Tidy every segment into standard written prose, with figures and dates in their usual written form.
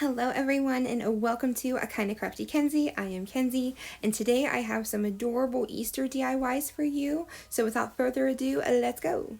Hello everyone and welcome to A Kinda Crafty Kenzie. I am Kenzie and today I have some adorable Easter DIYs for you. So without further ado, let's go.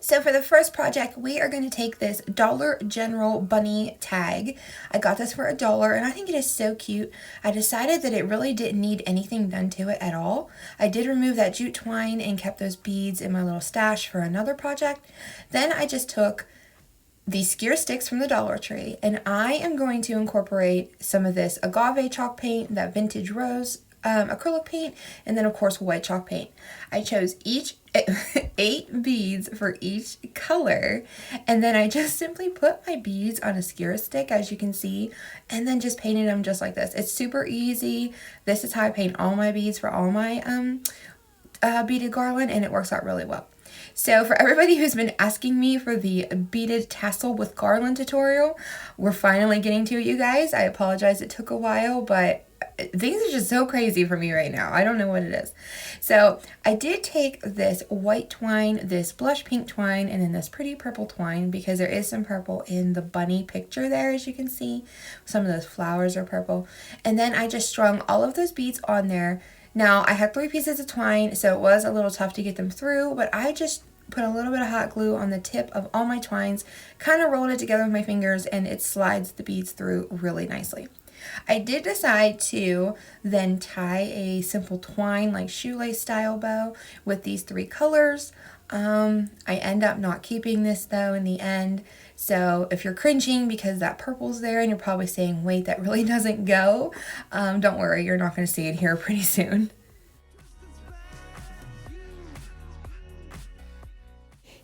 So for the first project, we are going to take this Dollar General bunny tag. I got this for $1 and I think it is so cute. I decided that it really didn't need anything done to it at all. I did remove that jute twine and kept those beads in my little stash for another project. Then I just took these skewer sticks from the Dollar Tree, and I am going to incorporate some of this agave chalk paint, that vintage rose acrylic paint, and then of course white chalk paint. I chose 8 beads for each color, and then I just simply put my beads on a skewer stick, as you can see, and then just painted them just like this. It's super easy. This is how I paint all my beads for all my beaded garland, and it works out really well. So for everybody who's been asking me for the beaded tassel with garland tutorial, we're finally getting to it, you guys. I apologize it took a while, but things are just so crazy for me right now. I don't know what it is. So I did take this white twine, this blush pink twine, and then this pretty purple twine, because there is some purple in the bunny picture there, as you can see. Some of those flowers are purple. And then I just strung all of those beads on there. Now, I had 3 pieces of twine, so it was a little tough to get them through, but I just put a little bit of hot glue on the tip of all my twines, kind of rolled it together with my fingers, and it slides the beads through really nicely. I did decide to then tie a simple twine, like shoelace style bow with these 3 colors. I end up not keeping this though in the end. So if you're cringing because that purple's there and you're probably saying, wait, that really doesn't go, don't worry, you're not going to see it here pretty soon.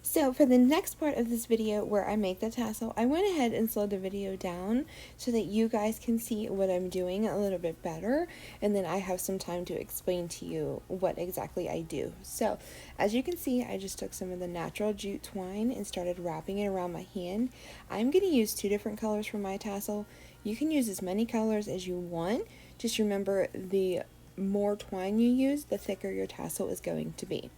So for the next part of this video where I make the tassel, I went ahead and slowed the video down so that you guys can see what I'm doing a little bit better, and then I have some time to explain to you what exactly I do. So as you can see, I just took some of the natural jute twine and started wrapping it around my hand. I'm going to use 2 different colors for my tassel. You can use as many colors as you want. Just remember, the more twine you use, the thicker your tassel is going to be.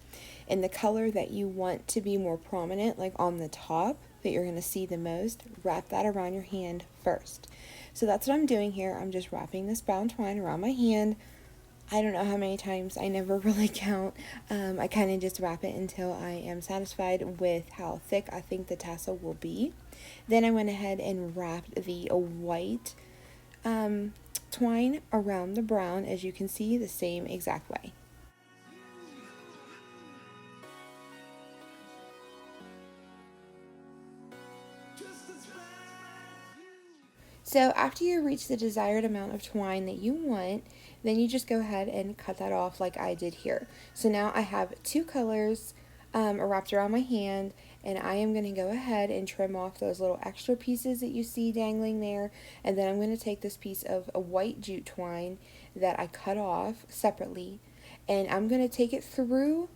And the color that you want to be more prominent, like on the top, that you're going to see the most, wrap that around your hand first. So that's what I'm doing here. I'm just wrapping this brown twine around my hand. I don't know how many times, I never really count. I kind of just wrap it until I am satisfied with how thick I think the tassel will be. Then I went ahead and wrapped the white twine around the brown, as you can see, the same exact way. So after you reach the desired amount of twine that you want, then you just go ahead and cut that off like I did here. So now I have 2 colors wrapped around my hand, and I am going to go ahead and trim off those little extra pieces that you see dangling there, and then I'm going to take this piece of a white jute twine that I cut off separately, and I'm going to take it through,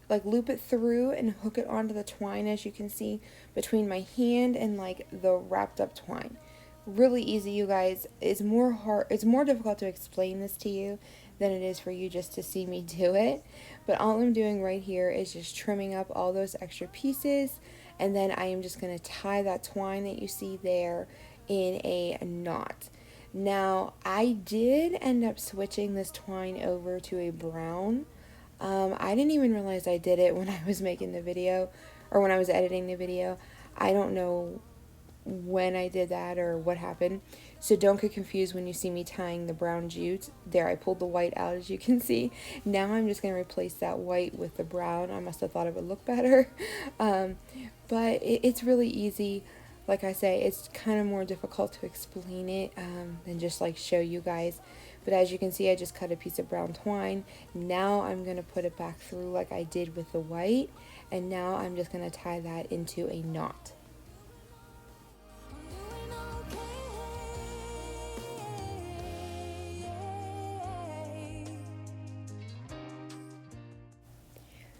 like loop it through and hook it onto the twine, as you can see, between my hand and like the wrapped up twine. Really easy, you guys. It's more difficult to explain this to you than it is for you just to see me do it. But all I'm doing right here is just trimming up all those extra pieces, and then I am just going to tie that twine that you see there in a knot. Now, I did end up switching this twine over to a brown. I didn't even realize I did it when I was making the video, or when I was editing the video. I don't know when I did that or what happened, so don't get confused when you see me tying the brown jute. There, I pulled the white out, as you can see. Now I'm just going to replace that white with the brown. I must have thought it would look better. But it's really easy. Like I say, it's kind of more difficult to explain it than just like show you guys. But as you can see, I just cut a piece of brown twine. Now I'm going to put it back through like I did with the white, and now I'm just going to tie that into a knot.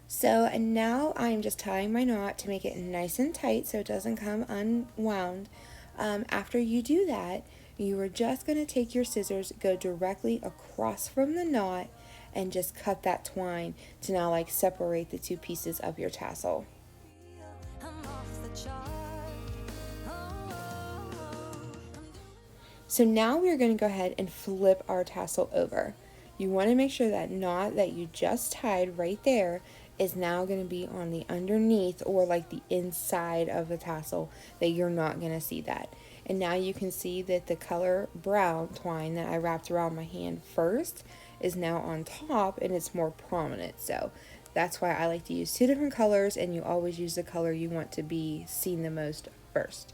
So now I'm just tying my knot to make it nice and tight so it doesn't come unwound. After you do that, you are just going to take your scissors, go directly across from the knot, and just cut that twine to now like separate the 2 pieces of your tassel. So now we're going to go ahead and flip our tassel over. You want to make sure that knot that you just tied right there is now going to be on the underneath or like the inside of the tassel, that you're not going to see that. And now you can see that the color brown twine that I wrapped around my hand first is now on top and it's more prominent. So that's why I like to use two different colors, and you always use the color you want to be seen the most first.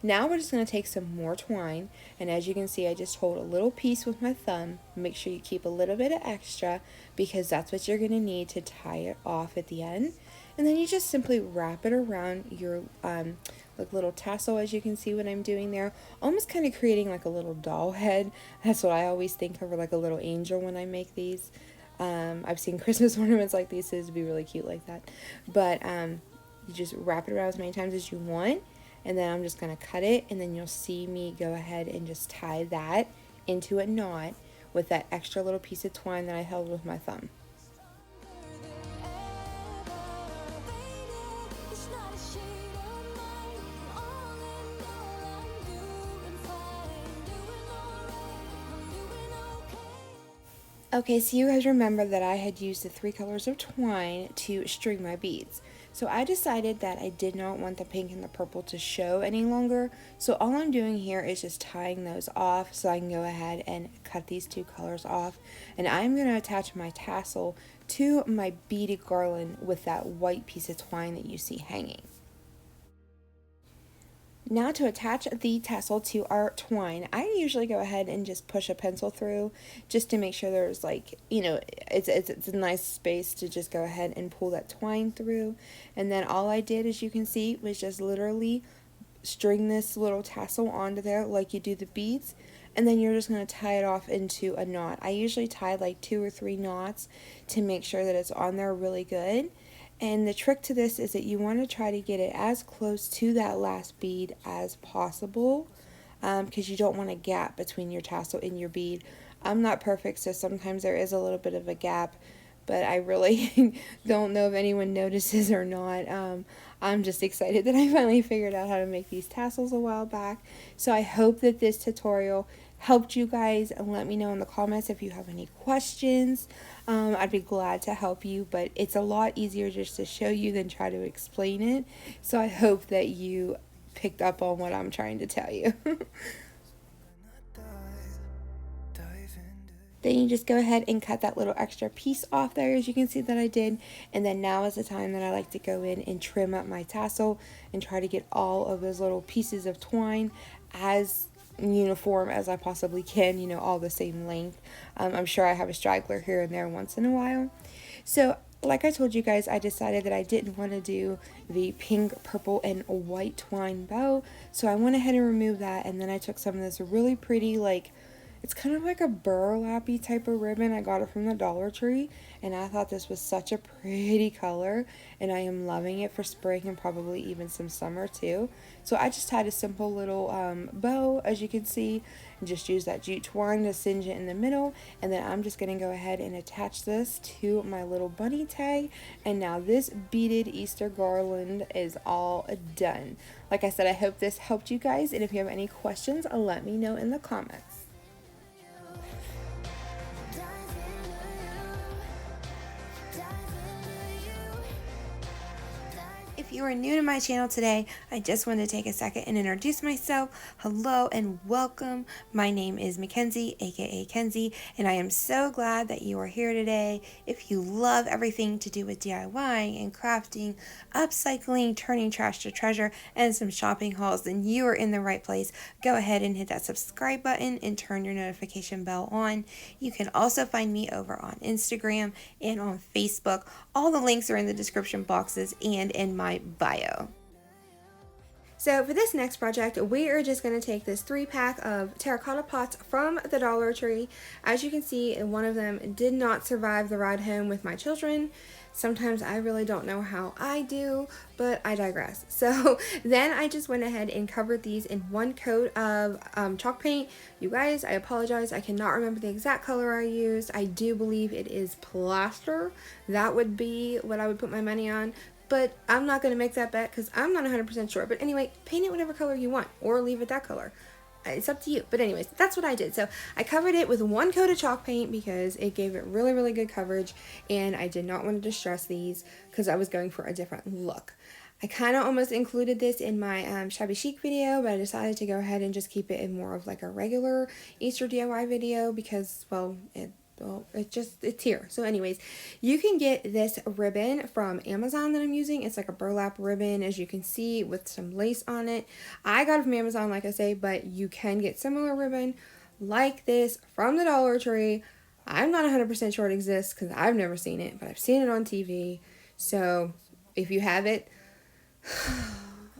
Now we're just going to take some more twine, and as you can see, I just hold a little piece with my thumb. Make sure you keep a little bit of extra because that's what you're going to need to tie it off at the end. And then you just simply wrap it around your like little tassel, as you can see what I'm doing there, almost kind of creating like a little doll head. That's what I always think of, or like a little angel when I make these. I've seen Christmas ornaments like these, so it'd be really cute like that. But you just wrap it around as many times as you want. And then I'm just going to cut it, and then you'll see me go ahead and just tie that into a knot with that extra little piece of twine that I held with my thumb. Okay, so you guys remember that I had used the 3 colors of twine to string my beads. So I decided that I did not want the pink and the purple to show any longer. So all I'm doing here is just tying those off so I can go ahead and cut these 2 colors off. And I'm going to attach my tassel to my beaded garland with that white piece of twine that you see hanging. Now to attach the tassel to our twine, I usually go ahead and just push a pencil through just to make sure there's like, you know, it's a nice space to just go ahead and pull that twine through. And then all I did, as you can see, was just literally string this little tassel onto there like you do the beads. And then you're just going to tie it off into a knot. I usually tie like 2 or 3 knots to make sure that it's on there really good. And the trick to this is that you want to try to get it as close to that last bead as possible, because you don't want a gap between your tassel and your bead. I'm not perfect, so sometimes there is a little bit of a gap, but I really don't know if anyone notices or not. I'm just excited that I finally figured out how to make these tassels a while back. So I hope that this tutorial helped you guys, and let me know in the comments if you have any questions. I'd be glad to help you, but it's a lot easier just to show you than try to explain it. So I hope that you picked up on what I'm trying to tell you. Then you just go ahead and cut that little extra piece off there, as you can see that I did. And then now is the time that I like to go in and trim up my tassel and try to get all of those little pieces of twine as uniform as I possibly can, you know, all the same length. I'm sure I have a straggler here and there once in a while. So like I told you guys, I decided that I didn't want to do the pink, purple, and white twine bow. So I went ahead and removed that, and then I took some of this really pretty, like, it's kind of like a burlappy type of ribbon. I got it from the Dollar Tree, and I thought this was such a pretty color, and I am loving it for spring and probably even some summer too. So I just tied a simple little bow, as you can see, and just use that jute twine to singe it in the middle. And then I'm just going to go ahead and attach this to my little bunny tag, and now this beaded Easter garland is all done. Like I said, I hope this helped you guys, and if you have any questions, let me know in the comments. If you are new to my channel today, I just wanted to take a second and introduce myself. Hello and welcome. My name is Mackenzie, aka Kenzie, and I am so glad that you are here today. If you love everything to do with DIY and crafting, upcycling, turning trash to treasure, and some shopping hauls, then you are in the right place. Go ahead and hit that subscribe button and turn your notification bell on. You can also find me over on Instagram and on Facebook. All the links are in the description boxes and in my bio. So for this next project, we are just going to take this 3-pack of terracotta pots from the Dollar Tree. As you can see, one of them did not survive the ride home with my children. Sometimes I really don't know how I do, but I digress. So then I just went ahead and covered these in 1 coat of chalk paint. You guys, I apologize, I cannot remember the exact color I used. I do believe it is plaster. That would be what I would put my money on. But I'm not going to make that bet because I'm not 100% sure. But anyway, paint it whatever color you want or leave it that color. it's up to you. But anyways, that's what I did. So I covered it with one coat of chalk paint because it gave it really, really good coverage, and I did not want to distress these because I was going for a different look. I kind of almost included this in my Shabby Chic video, but I decided to go ahead and just keep it in more of like a regular Easter DIY video because, well, it's here. So anyways, you can get this ribbon from Amazon that I'm using. It's like a burlap ribbon, as you can see, with some lace on it. I got it from Amazon, like I say, but you can get similar ribbon like this from the Dollar Tree. I'm not 100% sure it exists because I've never seen it, but I've seen it on TV. So if you have it,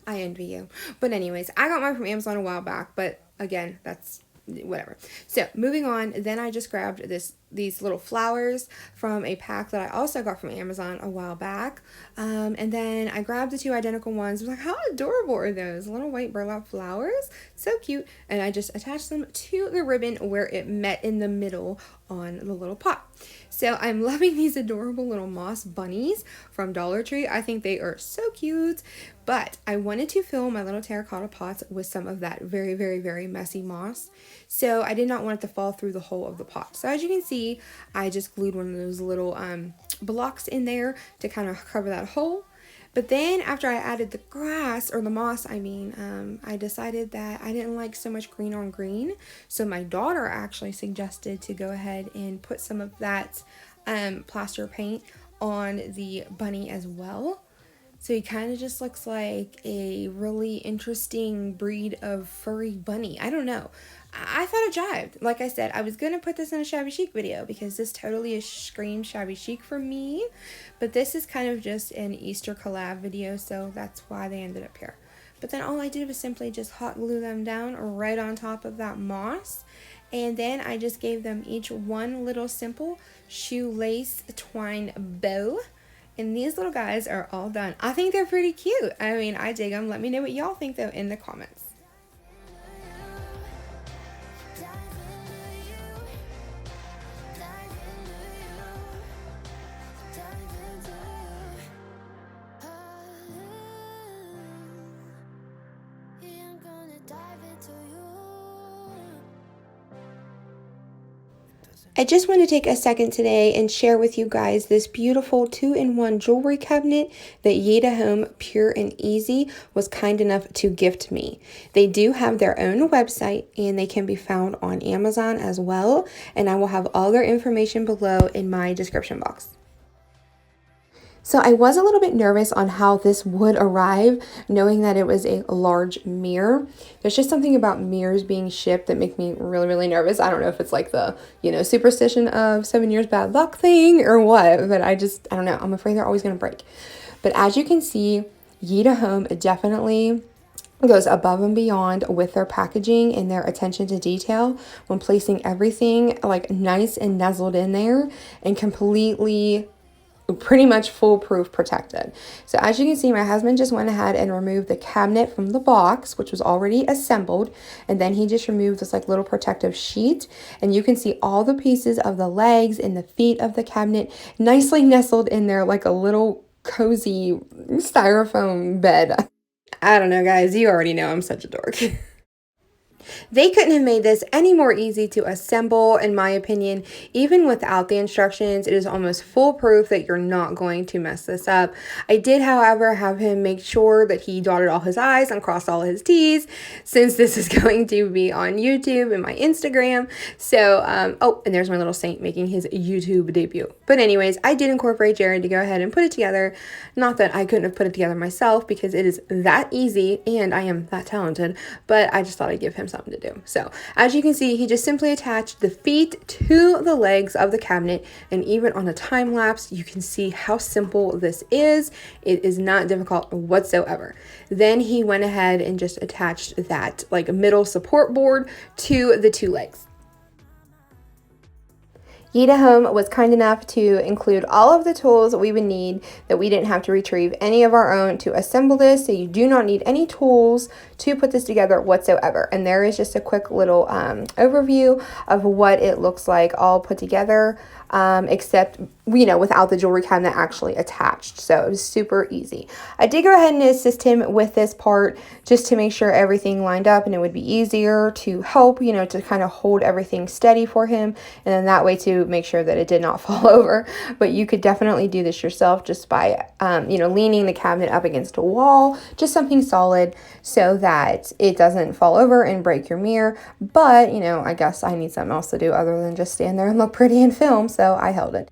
I envy you. But anyways, I got mine from Amazon a while back, but again, that's whatever. So moving on, then I just grabbed these little flowers from a pack that I also got from Amazon a while back, and then I grabbed the two identical ones. I was like, how adorable are those little white burlap flowers? So cute. And I just attached them to the ribbon where it met in the middle on the little pot. So I'm loving these adorable little moss bunnies from Dollar Tree. I think they are so cute, but I wanted to fill my little terracotta pots with some of that very, very, very messy moss. So I did not want it to fall through the hole of the pot. So as you can see, I just glued one of those little blocks in there to kind of cover that hole. But then after I added the grass, or the moss, I decided that I didn't like so much green on green. So my daughter actually suggested to go ahead and put some of that plaster paint on the bunny as well. So he kind of just looks like a really interesting breed of furry bunny. I don't know. I thought it jived. Like I said, I was going to put this in a Shabby Chic video because this totally screams Shabby Chic for me. But this is kind of just an Easter collab video, so that's why they ended up here. But then all I did was simply just hot glue them down right on top of that moss. And then I just gave them each one little simple shoelace twine bow. And these little guys are all done. I think they're pretty cute. I mean, I dig them. Let me know what y'all think, though, in the comments. I just want to take a second today and share with you guys this beautiful 2-in-1 jewelry cabinet that Yitahome Pure and Easy was kind enough to gift me. They do have their own website and they can be found on Amazon as well, and I will have all their information below in my description box. So I was a little bit nervous on how this would arrive, knowing that it was a large mirror. There's just something about mirrors being shipped that make me really, really nervous. I don't know if it's like the, superstition of 7 years bad luck thing or what, but I don't know. I'm afraid they're always going to break. But as you can see, Yitahome definitely goes above and beyond with their packaging and their attention to detail when placing everything like nice and nuzzled in there and completely pretty much foolproof protected. So as you can see, my husband just went ahead and removed the cabinet from the box, which was already assembled, and then he just removed this like little protective sheet, and you can see all the pieces of the legs and the feet of the cabinet nicely nestled in there like a little cozy styrofoam bed. I don't know, guys, you already know I'm such a dork. They couldn't have made this any more easy to assemble, in my opinion. Even without the instructions, it is almost foolproof that you're not going to mess this up. I did, however, have him make sure that he dotted all his I's and crossed all his T's, since this is going to be on YouTube and my Instagram. So, oh, and there's my little saint making his YouTube debut. But anyways, I did incorporate Jared to go ahead and put it together. Not that I couldn't have put it together myself, because it is that easy and I am that talented, but I just thought I'd give him something to do. So as you can see, he just simply attached the feet to the legs of the cabinet, and even on a time lapse you can see how simple this is. It is not difficult whatsoever. Then he went ahead and just attached that like middle support board to the two legs. Yitahome was kind enough to include all of the tools we would need, that we didn't have to retrieve any of our own to assemble this, so you do not need any tools to put this together whatsoever. And there is just a quick little overview of what it looks like all put together. except, without the jewelry cabinet actually attached. So it was super easy. I did go ahead and assist him with this part just to make sure everything lined up and it would be easier to help, to kind of hold everything steady for him. And then that way to make sure that it did not fall over. But you could definitely do this yourself just by, leaning the cabinet up against a wall, just something solid so that it doesn't fall over and break your mirror. But, I guess I need something else to do other than just stand there and look pretty in film. So I held it.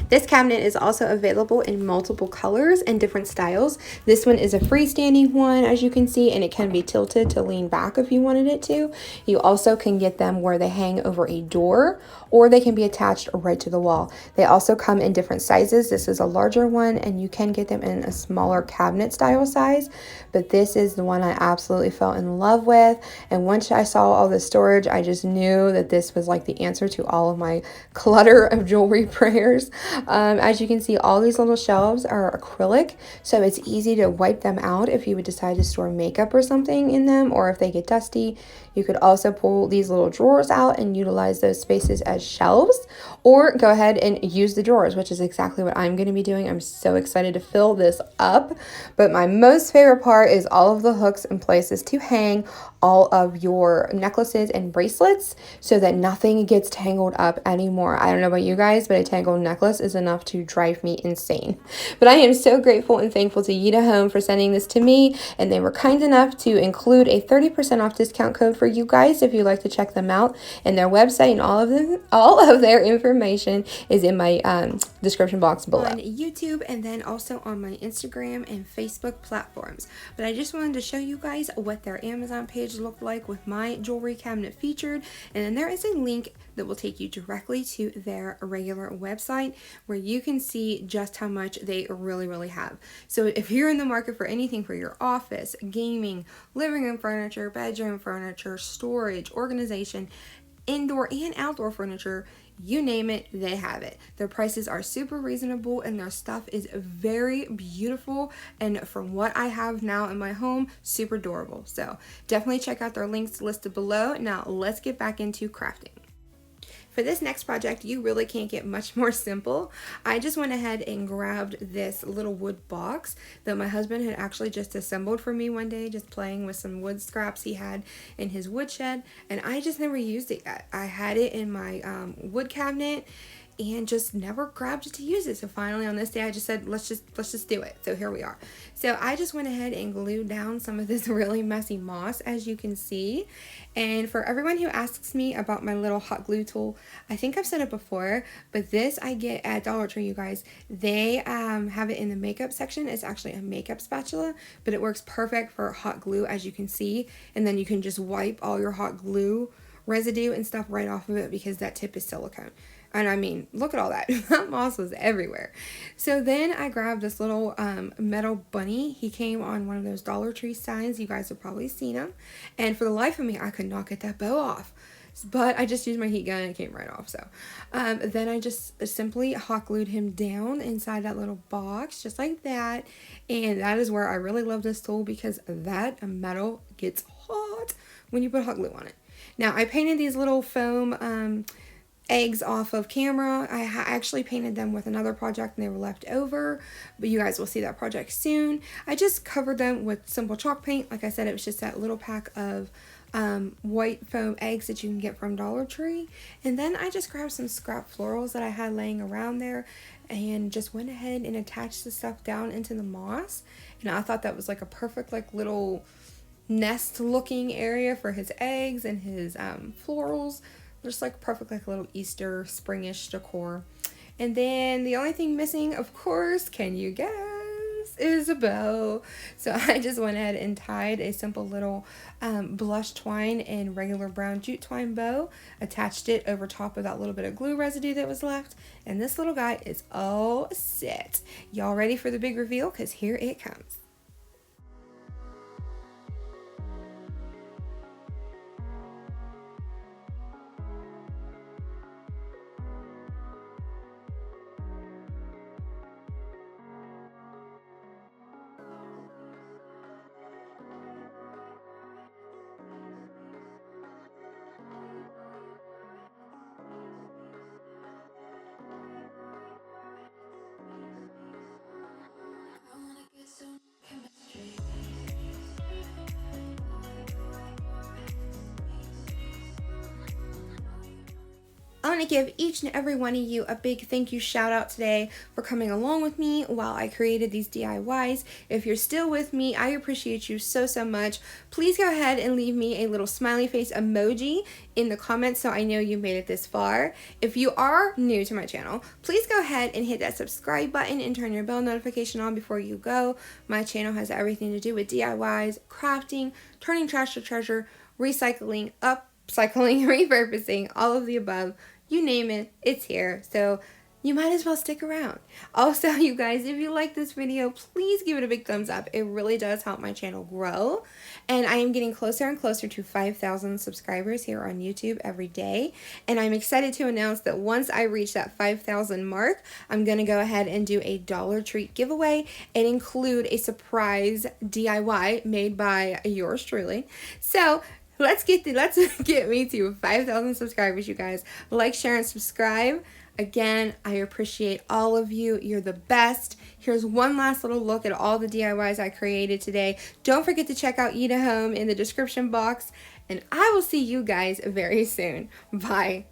This cabinet is also available in multiple colors and different styles. This one is a freestanding one, as you can see, and it can be tilted to lean back if you wanted it to. You also can get them where they hang over a door, or they can be attached right to the wall. They also come in different sizes. This is a larger one, and you can get them in a smaller cabinet style size, but this is the one I absolutely fell in love with. And once I saw all the storage, I just knew that this was like the answer to all of my clutter of jewelry prayers. As you can see, all these little shelves are acrylic, so it's easy to wipe them out if you would decide to store makeup or something in them, or if they get dusty. You could also pull these little drawers out and utilize those spaces as shelves, or go ahead and use the drawers, which is exactly what I'm going to be doing. I'm so excited to fill this up. But my most favorite part is all of the hooks and places to hang all of your necklaces and bracelets so that nothing gets tangled up anymore. I don't know about you guys, but a tangled necklace is enough to drive me insane. But I am so grateful and thankful to Yitahome for sending this to me, and they were kind enough to include a 30% off discount code for you guys if you'd like to check them out. And their website and all of their information is in my description box below. On YouTube, and then also on my Instagram and Facebook platforms. But I just wanted to show you guys what their Amazon page looked like with my jewelry cabinet featured, and then there is a link that will take you directly to their regular website where you can see just how much they really have. So if you're in the market for anything for your office, gaming, living room furniture, bedroom furniture, storage, organization, indoor and outdoor furniture, you name it, they have it. Their prices are super reasonable and their stuff is very beautiful, and from what I have now in my home, super adorable. So definitely check out their links listed below. Now let's get back into crafting. For this next project, you really can't get much more simple. I just went ahead and grabbed this little wood box that my husband had actually just assembled for me one day, just playing with some wood scraps he had in his woodshed, and I just never used it yet. I had it in my wood cabinet and just never grabbed it to use it. So finally on this day I just said, let's just do it. So here we are. So I just went ahead and glued down some of this really messy moss, as you can see. And for everyone who asks me about my little hot glue tool, I think I've said it before, but this I get at Dollar Tree, you guys. They have it in the makeup section. It's actually a makeup spatula, but it works perfect for hot glue, as you can see. And then you can just wipe all your hot glue residue and stuff right off of it because that tip is silicone. And I mean, look at all that. That moss was everywhere. So then I grabbed this little metal bunny. He came on one of those Dollar Tree signs. You guys have probably seen him. And for the life of me, I could not get that bow off. But I just used my heat gun and it came right off. So then I just simply hot glued him down inside that little box, just like that. And that is where I really love this tool, because that metal gets hot when you put hot glue on it. Now, I painted these little foam eggs off of camera. I actually painted them with another project and they were left over, but you guys will see that project soon. I just covered them with simple chalk paint. Like I said, it was just that little pack of white foam eggs that you can get from Dollar Tree. And then I just grabbed some scrap florals that I had laying around there and just went ahead and attached the stuff down into the moss. And I thought that was like a perfect like little nest looking area for his eggs and his florals. Just like perfect, like a little Easter springish decor. And then the only thing missing, of course, can you guess, is a bow. So I just went ahead and tied a simple little blush twine and regular brown jute twine bow, attached it over top of that little bit of glue residue that was left, and this little guy is all set. Y'all ready for the big reveal? Because here it comes. I want to give each and every one of you a big thank you shout out today for coming along with me while I created these DIYs. If you're still with me, I appreciate you so much. Please go ahead and leave me a little smiley face emoji in the comments so I know you made it this far. If you are new to my channel, please go ahead and hit that subscribe button and turn your bell notification on before you go. My channel has everything to do with DIYs, crafting, turning trash to treasure, recycling, upcycling, repurposing, all of the above. You name it, it's here. So you might as well stick around. Also, you guys, if you like this video, please give it a big thumbs up. It really does help my channel grow. And I am getting closer and closer to 5,000 subscribers here on YouTube every day. And I'm excited to announce that once I reach that 5,000 mark, I'm going to go ahead and do a dollar treat giveaway and include a surprise DIY made by yours truly. So let's get me to 5,000 subscribers, you guys. Like, share, and subscribe. Again, I appreciate all of you. You're the best. Here's one last little look at all the DIYs I created today. Don't forget to check out Yitahome in the description box. And I will see you guys very soon. Bye.